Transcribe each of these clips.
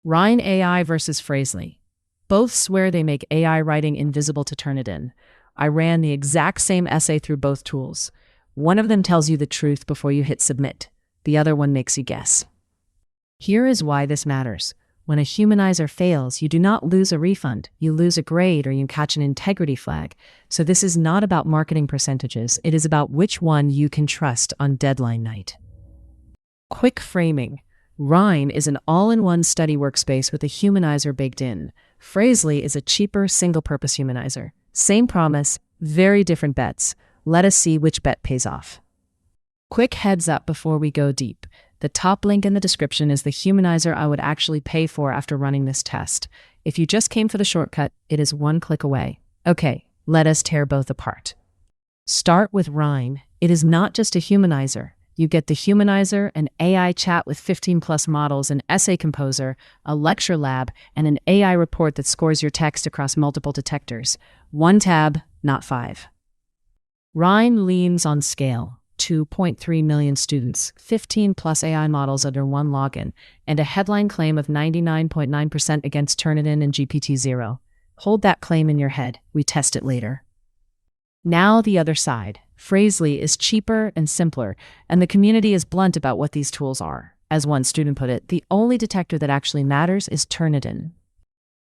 Ryne AI versus Phrasely. Both swear they make AI writing invisible to Turnitin. I ran the exact same essay through both tools. One of them tells you the truth before you hit submit. The other one makes you guess. Here is why this matters. When a humanizer fails, you do not lose a refund. You lose a grade or you catch an integrity flag. So this is not about marketing percentages. It is about which one you can trust on deadline night. Quick framing. Ryne is an all-in-one study workspace with a humanizer baked in. Phrasely is a cheaper, single-purpose humanizer. Same promise, very different bets. Let us see which bet pays off. Quick heads up before we go deep. The top link in the description is the humanizer I would actually pay for after running this test. If you just came for the shortcut, it is one click away. Okay, let us tear both apart. Start with Ryne. It is not just a humanizer. You get the humanizer, an AI chat with 15+ models, an essay composer, a lecture lab, and an AI report that scores your text across multiple detectors. One tab, not 5. Ryne leans on scale. 2.3 million students, 15+ AI models under one login, and a headline claim of 99.9% against Turnitin and GPTZero. Hold that claim in your head. We test it later. Now the other side. Phrasely is cheaper and simpler, and the community is blunt about what these tools are. As one student put it, the only detector that actually matters is Turnitin.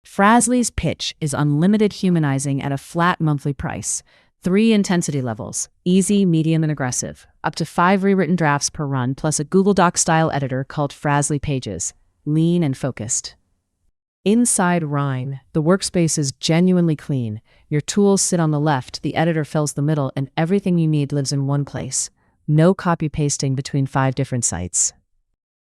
Phrasely's pitch is unlimited humanizing at a flat monthly price. 3 intensity levels, easy, medium, and aggressive. Up to 5 rewritten drafts per run, plus a Google Docs-style editor called Phrasely Pages. Lean and focused. Inside Ryne, the workspace is genuinely clean. Your tools sit on the left, the editor fills the middle, and everything you need lives in one place. No copy-pasting between 5 different sites.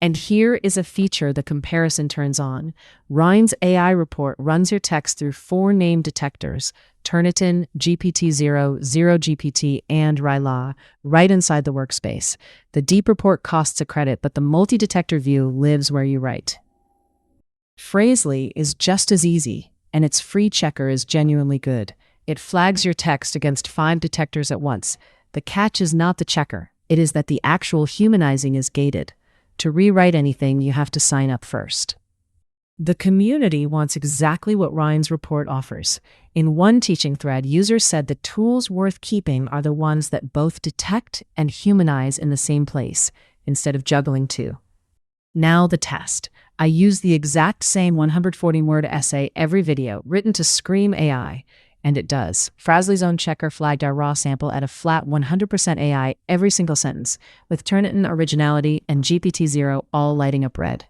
And here is a feature the comparison turns on. Ryne's AI report runs your text through 4 named detectors, Turnitin, GPTZero, ZeroGPT, and Ryne, right inside the workspace. The deep report costs a credit, but the multi-detector view lives where you write. Phrasely is just as easy, and its free checker is genuinely good. It flags your text against 5 detectors at once. The catch is not the checker. It is that the actual humanizing is gated. To rewrite anything, you have to sign up first. The community wants exactly what Ryne's report offers. In one teaching thread, users said the tools worth keeping are the ones that both detect and humanize in the same place, instead of juggling 2. Now the test. I use the exact same 140-word essay every video, written to scream AI, and it does. Phrasely's own checker flagged our raw sample at a flat 100% AI every single sentence, with Turnitin originality and GPTZero all lighting up red.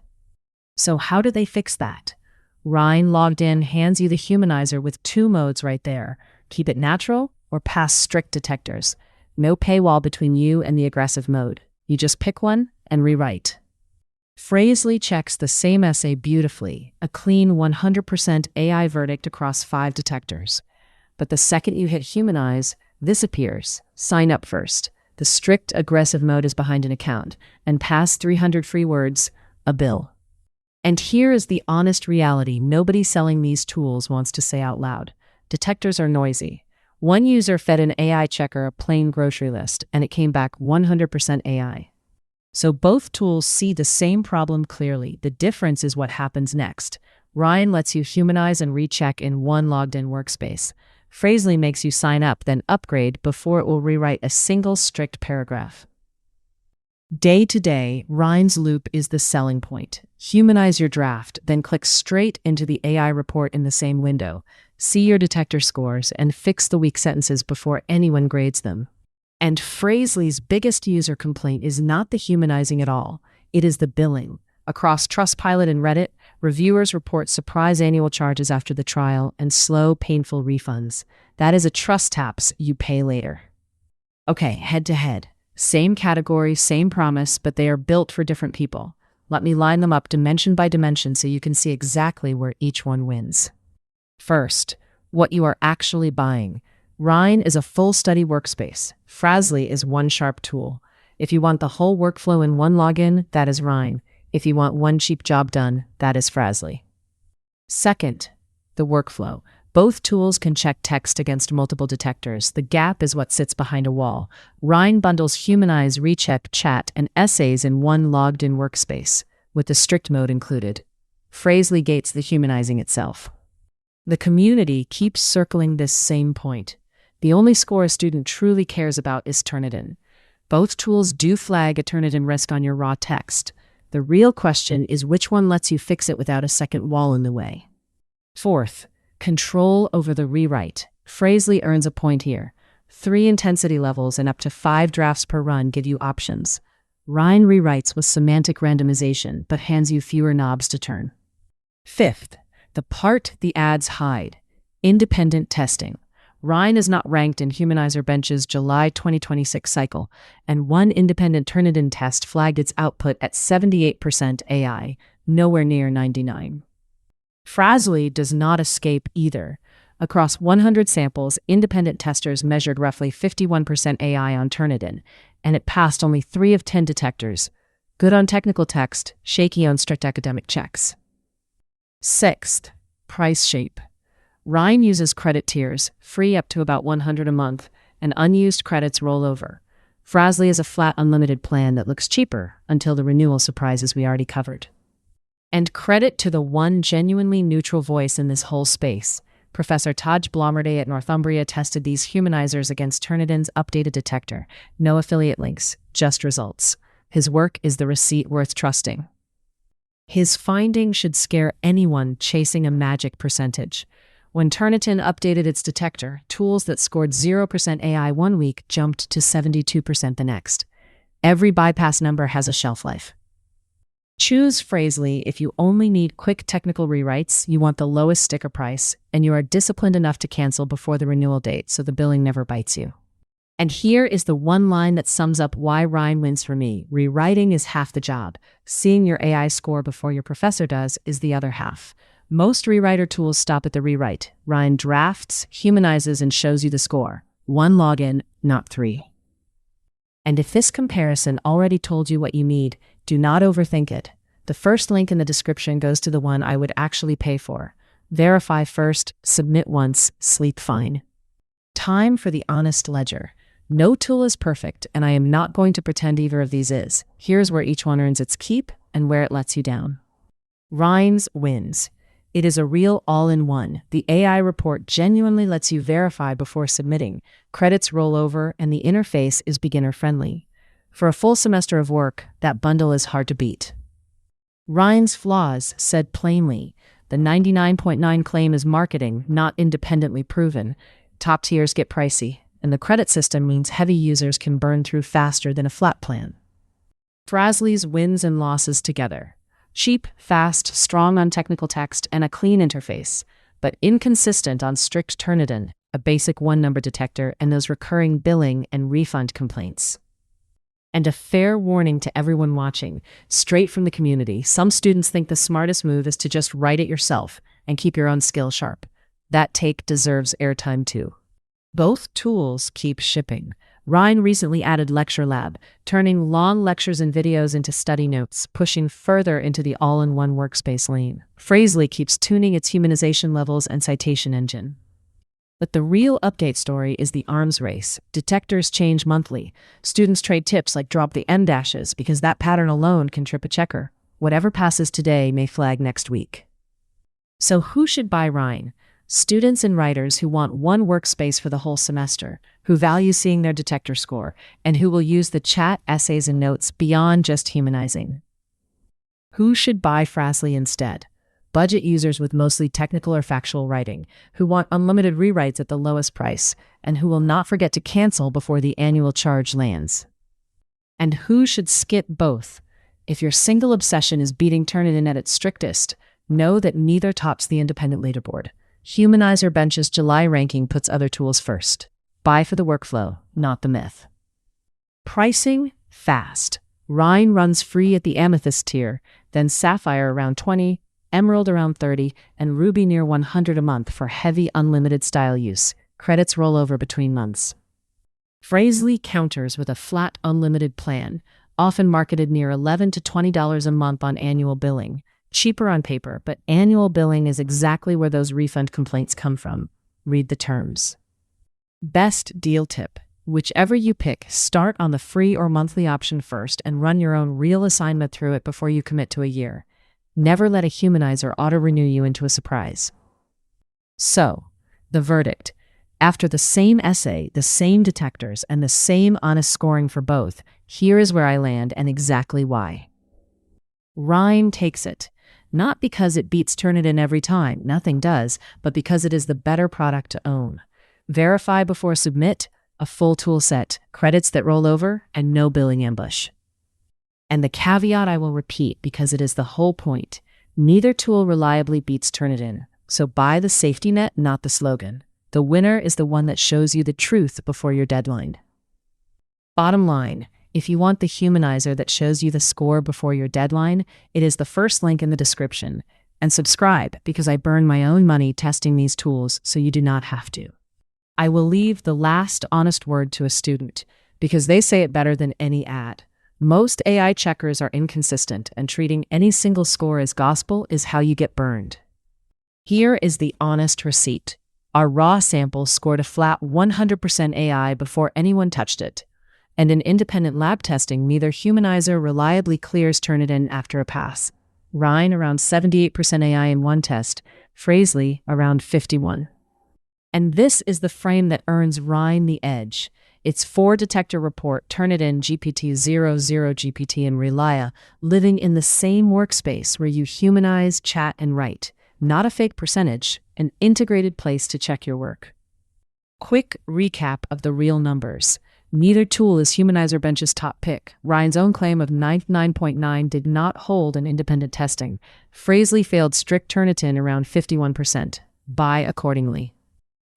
So how do they fix that? Ryne logged in hands you the humanizer with 2 modes right there. Keep it natural or pass strict detectors. No paywall between you and the aggressive mode. You just pick one and rewrite. Phrasely checks the same essay beautifully, a clean 100% AI verdict across 5 detectors. But the second you hit humanize, this appears. Sign up first. The strict aggressive mode is behind an account, and past 300 free words, a bill. And here is the honest reality nobody selling these tools wants to say out loud. Detectors are noisy. One user fed an AI checker a plain grocery list, and it came back 100% AI. So both tools see the same problem clearly. The difference is what happens next. Ryne lets you humanize and recheck in one logged-in workspace. Phrasely makes you sign up, then upgrade before it will rewrite a single strict paragraph. Day to day, Ryne's loop is the selling point. Humanize your draft, then click straight into the AI report in the same window. See your detector scores and fix the weak sentences before anyone grades them. And Phrasely's biggest user complaint is not the humanizing at all. It is the billing. Across Trustpilot and Reddit, reviewers report surprise annual charges after the trial and slow, painful refunds. That is a trust taps you pay later. Okay, head to head. Same category, same promise, but they are built for different people. Let me line them up dimension by dimension so you can see exactly where each one wins. First, what you are actually buying. Ryne is a full study workspace. Phrasely is one sharp tool. If you want the whole workflow in one login, that is Ryne. If you want one cheap job done, that is Phrasely. Second, the workflow. Both tools can check text against multiple detectors. The gap is what sits behind a wall. Ryne bundles humanize, recheck, chat, and essays in one logged-in workspace, with the strict mode included. Frasely gates the humanizing itself. The community keeps circling this same point. The only score a student truly cares about is Turnitin. Both tools do flag a Turnitin risk on your raw text. The real question is which one lets you fix it without a second wall in the way. Fourth, control over the rewrite. Frasely earns a point here. 3 intensity levels and up to 5 drafts per run give you options. Ryne rewrites with semantic randomization, but hands you fewer knobs to turn. Fifth, the part the ads hide. Independent testing. Ryne is not ranked in Humanizer Bench's July 2026 cycle, and one independent Turnitin test flagged its output at 78% AI, nowhere near 99%. Frasely does not escape either. Across 100 samples, independent testers measured roughly 51% AI on Turnitin, and it passed only 3 of 10 detectors. Good on technical text, shaky on strict academic checks. Sixth, price shape. Ryne uses credit tiers, free up to about $100 a month, and unused credits roll over. Frasely is a flat unlimited plan that looks cheaper until the renewal surprises we already covered. And credit to the one genuinely neutral voice in this whole space. Professor Taj Blommerday at Northumbria tested these humanizers against Turnitin's updated detector. No affiliate links, just results. His work is the receipt worth trusting. His finding should scare anyone chasing a magic percentage. When Turnitin updated its detector, tools that scored 0% AI one week jumped to 72% the next. Every bypass number has a shelf life. Choose Frasely if you only need quick technical rewrites, you want the lowest sticker price, and you are disciplined enough to cancel before the renewal date so the billing never bites you. And here is the one line that sums up why Ryne wins for me. Rewriting is half the job. Seeing your AI score before your professor does is the other half. Most rewriter tools stop at the rewrite. Ryne drafts, humanizes, and shows you the score. 1 login, not 3. And if this comparison already told you what you need, do not overthink it. The first link in the description goes to the one I would actually pay for. Verify first, submit once, sleep fine. Time for the honest ledger. No tool is perfect, and I am not going to pretend either of these is. Here's where each one earns its keep and where it lets you down. Ryne's wins. It is a real all-in-one. The AI report genuinely lets you verify before submitting. Credits roll over, and the interface is beginner-friendly. For a full semester of work, that bundle is hard to beat. Ryne's flaws, said plainly. The 99.9 claim is marketing, not independently proven. Top tiers get pricey, and the credit system means heavy users can burn through faster than a flat plan. Frasely's wins and losses together. Cheap, fast, strong on technical text, and a clean interface, but inconsistent on strict Turnitin, a basic one-number detector, and those recurring billing and refund complaints. And a fair warning to everyone watching, straight from the community, some students think the smartest move is to just write it yourself and keep your own skill sharp. That take deserves airtime too. Both tools keep shipping. Ryne recently added Lecture Lab, turning long lectures and videos into study notes, pushing further into the all-in-one workspace lane. Frasely keeps tuning its humanization levels and citation engine. But the real update story is the arms race. Detectors change monthly. Students trade tips like drop the M dashes because that pattern alone can trip a checker. Whatever passes today may flag next week. So who should buy Ryne? Students and writers who want one workspace for the whole semester, who value seeing their detector score, and who will use the chat, essays, and notes beyond just humanizing. Who should buy Frasely instead? Budget users with mostly technical or factual writing, who want unlimited rewrites at the lowest price, and who will not forget to cancel before the annual charge lands. And who should skip both? If your single obsession is beating Turnitin at its strictest, know that neither tops the independent leaderboard. Humanizer Bench's July ranking puts other tools first. Buy for the workflow, not the myth. Pricing? Fast. Ryne runs free at the Amethyst tier, then Sapphire around 20, Emerald around 30, and Ruby near 100 a month for heavy unlimited style use. Credits roll over between months. Frasely counters with a flat unlimited plan, often marketed near $11 to $20 a month on annual billing. Cheaper on paper, but annual billing is exactly where those refund complaints come from. Read the terms. Best deal tip. Whichever you pick, start on the free or monthly option first and run your own real assignment through it before you commit to a year. Never let a humanizer auto-renew you into a surprise. So, the verdict. After the same essay, the same detectors, and the same honest scoring for both, here is where I land and exactly why. Ryne takes it. Not because it beats Turnitin every time, nothing does, but because it is the better product to own. Verify before submit, a full tool set, credits that roll over, and no billing ambush. And the caveat I will repeat because it is the whole point. Neither tool reliably beats Turnitin, so buy the safety net, not the slogan. The winner is the one that shows you the truth before your deadline. Bottom line, if you want the humanizer that shows you the score before your deadline, it is the first link in the description. And subscribe because I burn my own money testing these tools so you do not have to. I will leave the last honest word to a student because they say it better than any ad. Most AI checkers are inconsistent, and treating any single score as gospel is how you get burned. Here is the honest receipt. Our raw sample scored a flat 100% AI before anyone touched it. And in independent lab testing, neither Humanizer reliably clears Turnitin after a pass. Ryne around 78% AI in one test, Frasely around 51%. And this is the frame that earns Ryne the edge. Its 4-detector report, Turnitin, GPTZero, Zero GPT, and Ryne living in the same workspace where you humanize, chat, and write. Not a fake percentage, an integrated place to check your work. Quick recap of the real numbers. Neither tool is Humanizer Bench's top pick. Ryne's own claim of 99.9 did not hold in independent testing. Frasely failed strict Turnitin around 51%. Buy accordingly.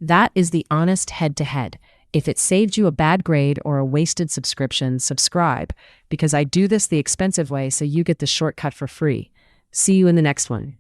That is the honest head-to-head. If it saved you a bad grade or a wasted subscription, subscribe, because I do this the expensive way so you get the shortcut for free. See you in the next one.